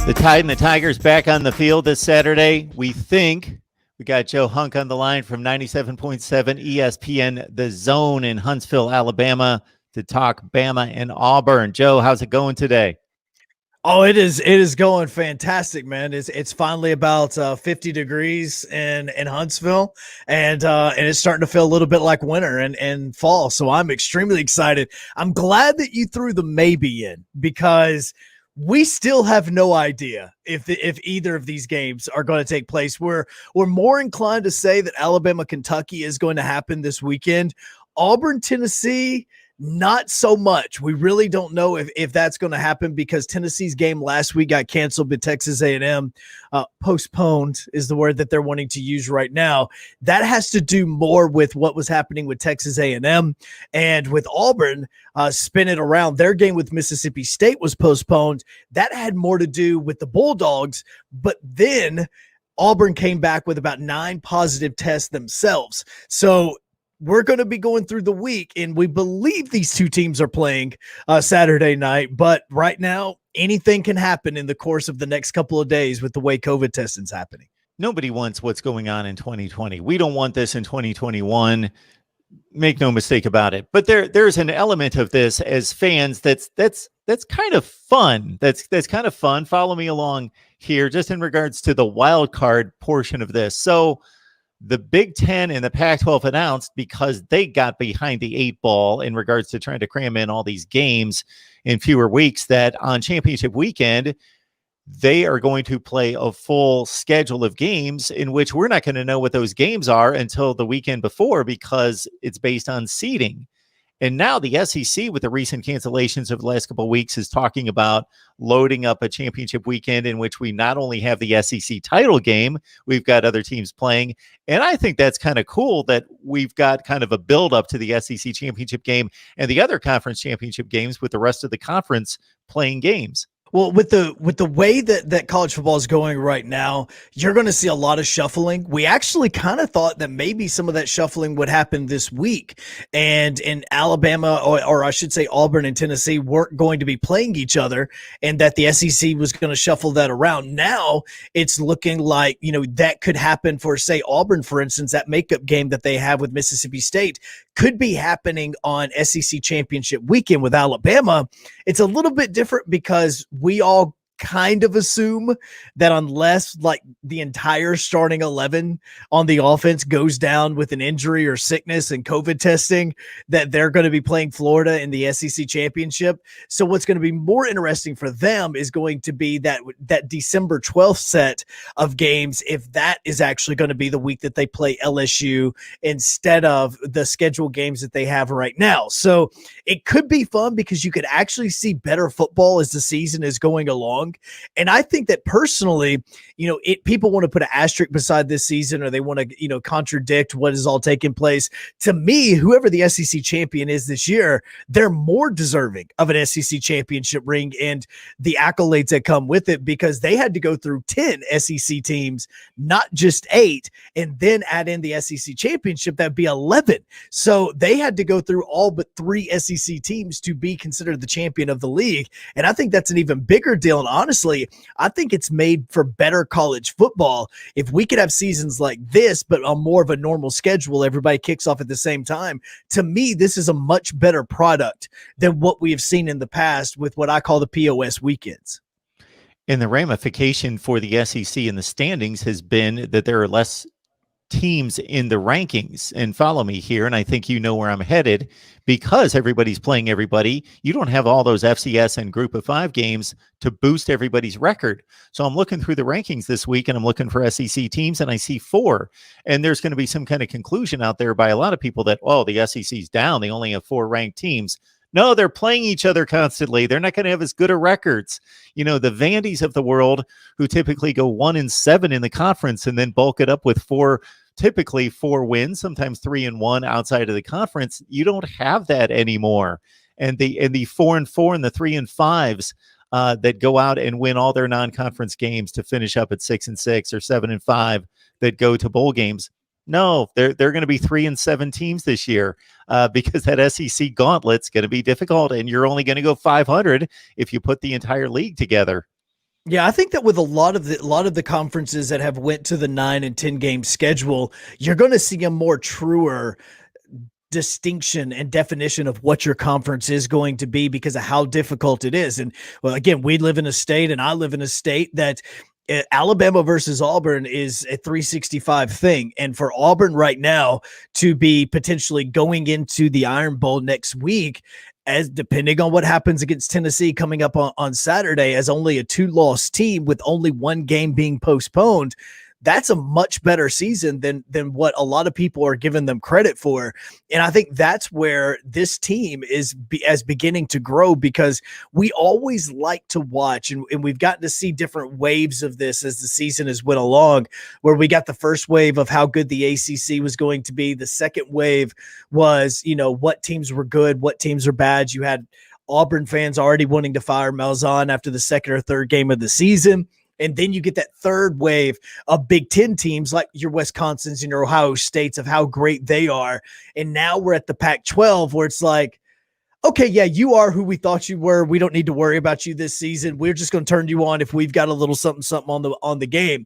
The Tide and the Tigers back on the field this Saturday. We think we got Joe Hunk on the line from 97.7 ESPN, The Zone in Huntsville, Alabama, to talk Bama and Auburn. Joe, how's it going today? Oh, it is going fantastic, man. It's finally about 50 degrees in Huntsville, and it's starting to feel a little bit like winter and fall. So I'm extremely excited. I'm glad that you threw the maybe in because we still have no idea if either of these games are going to take place. We're more inclined to say that Alabama Kentucky is going to happen this weekend. Auburn Tennessee, not so much. We really don't know if that's going to happen because Tennessee's game last week got canceled, but Texas A&M postponed is the word that they're wanting to use right now. That has to do more with what was happening with Texas A&M and with Auburn spin it around. Their game with Mississippi State was postponed. That had more to do with the Bulldogs, but then Auburn came back with about 9 positive tests themselves. So we're going to be going through the week, and we believe these two teams are playing Saturday night. But right now, anything can happen in the course of the next couple of days with the way COVID testing's happening. Nobody wants what's going on in 2020. We don't want this in 2021. Make no mistake about it. But there's an element of this as fans that's kind of fun. That's kind of fun. Follow me along here, just in regards to the wild card portion of this. So the Big Ten and the Pac-12 announced, because they got behind the 8 ball in regards to trying to cram in all these games in fewer weeks, that on championship weekend, they are going to play a full schedule of games in which we're not going to know what those games are until the weekend before, because it's based on seeding. And now the SEC, with the recent cancellations of the last couple of weeks, is talking about loading up a championship weekend in which we not only have the SEC title game, we've got other teams playing. And I think that's kind of cool that we've got kind of a build up to the SEC championship game and the other conference championship games with the rest of the conference playing games. Well, with the way that college football is going right now, you're going to see a lot of shuffling. We actually kind of thought that maybe some of that shuffling would happen this week, and in Alabama, or I should say Auburn and Tennessee, weren't going to be playing each other, and that the SEC was going to shuffle that around. Now it's looking like, that could happen for, say, Auburn, for instance. That makeup game that they have with Mississippi State could be happening on SEC championship weekend. With Alabama, it's a little bit different because we all kind of assume that unless like the entire starting 11 on the offense goes down with an injury or sickness and COVID testing, that they're going to be playing Florida in the SEC championship. So what's going to be more interesting for them is going to be that December 12th set of games, if that is actually going to be the week that they play LSU instead of the scheduled games that they have right now. So it could be fun because you could actually see better football as the season is going along. And I think that personally, people want to put an asterisk beside this season, or they want to, contradict what is all taking place. To me, whoever the SEC champion is this year, they're more deserving of an SEC championship ring and the accolades that come with it, because they had to go through 10 SEC teams, not just 8, and then add in the SEC championship, that'd be 11. So they had to go through all but 3 SEC teams to be considered the champion of the league. And I think that's an even bigger deal. And honestly, I think it's made for better college football if we could have seasons like this, but on more of a normal schedule. Everybody kicks off at the same time. To me, this is a much better product than what we have seen in the past with what I call the POS weekends. And the ramification for the SEC in the standings has been that there are less teams in the rankings. And follow me here, and I think you know where I'm headed. Because everybody's playing everybody, you don't have all those FCS and Group of 5 games to boost everybody's record. So I'm looking through the rankings this week, and I'm looking for SEC teams, and I see 4. And there's going to be some kind of conclusion out there by a lot of people that, the SEC's down. They only have 4 ranked teams. No, they're playing each other constantly. They're not going to have as good a records. The Vandy's of the world, who typically go 1-7 in the conference and then bulk it up with 4 wins, sometimes 3-1 outside of the conference. You don't have that anymore. And the 4-4 and the 3-5s that go out and win all their non-conference games to finish up at 6-6 or 7-5 that go to bowl games. No, they're going to be 3-7 teams this year because that SEC gauntlet's going to be difficult, and you're only going to go 500 if you put the entire league together. Yeah, I think that with a lot of the conferences that have went to the 9 and 10 game schedule, you're going to see a more truer distinction and definition of what your conference is going to be because of how difficult it is. And well, again, we live in a state and I live in a state that Alabama versus Auburn is a 365 thing. And for Auburn right now to be potentially going into the Iron Bowl next week, as depending on what happens against Tennessee coming up on Saturday, as only a 2-loss team with only one game being postponed, that's a much better season than what a lot of people are giving them credit for. And I think that's where this team is beginning to grow, because we always like to watch, and we've gotten to see different waves of this as the season has went along, where we got the first wave of how good the ACC was going to be. The second wave was, what teams were good, what teams are bad. You had Auburn fans already wanting to fire Malzahn after the second or third game of the season. And then you get that third wave of Big Ten teams like your Wisconsins and your Ohio States of how great they are. And now we're at the Pac-12 where it's like, okay, yeah, you are who we thought you were. We don't need to worry about you this season. We're just going to turn you on if we've got a little something on the game.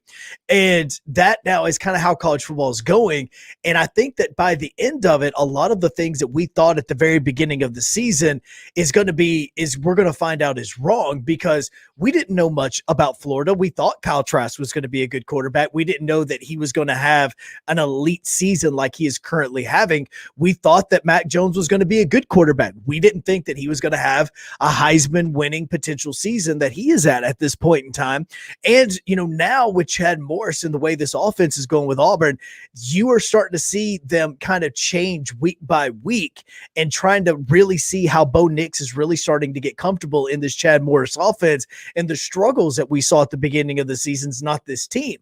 And that now is kind of how college football is going. And I think that by the end of it, a lot of the things that we thought at the very beginning of the season is we're going to find out is wrong, because we didn't know much about Florida. We thought Kyle Trask was going to be a good quarterback. We didn't know that he was going to have an elite season like he is currently having. We thought that Mac Jones was going to be a good quarterback. We didn't think that he was going to have a Heisman winning potential season that he is at this point in time. And, now with Chad Morris and the way this offense is going with Auburn, you are starting to see them kind of change week by week and trying to really see how Bo Nix is really starting to get comfortable in this Chad Morris offense, and the struggles that we saw at the beginning of the season is not this team.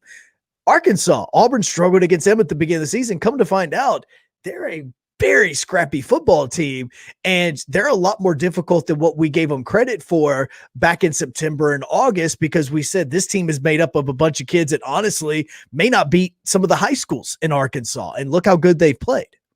Arkansas, Auburn struggled against them at the beginning of the season. Come to find out, they're a very scrappy football team, and they're a lot more difficult than what we gave them credit for back in September and August, because we said this team is made up of a bunch of kids that honestly may not beat some of the high schools in Arkansas, and look how good they've played.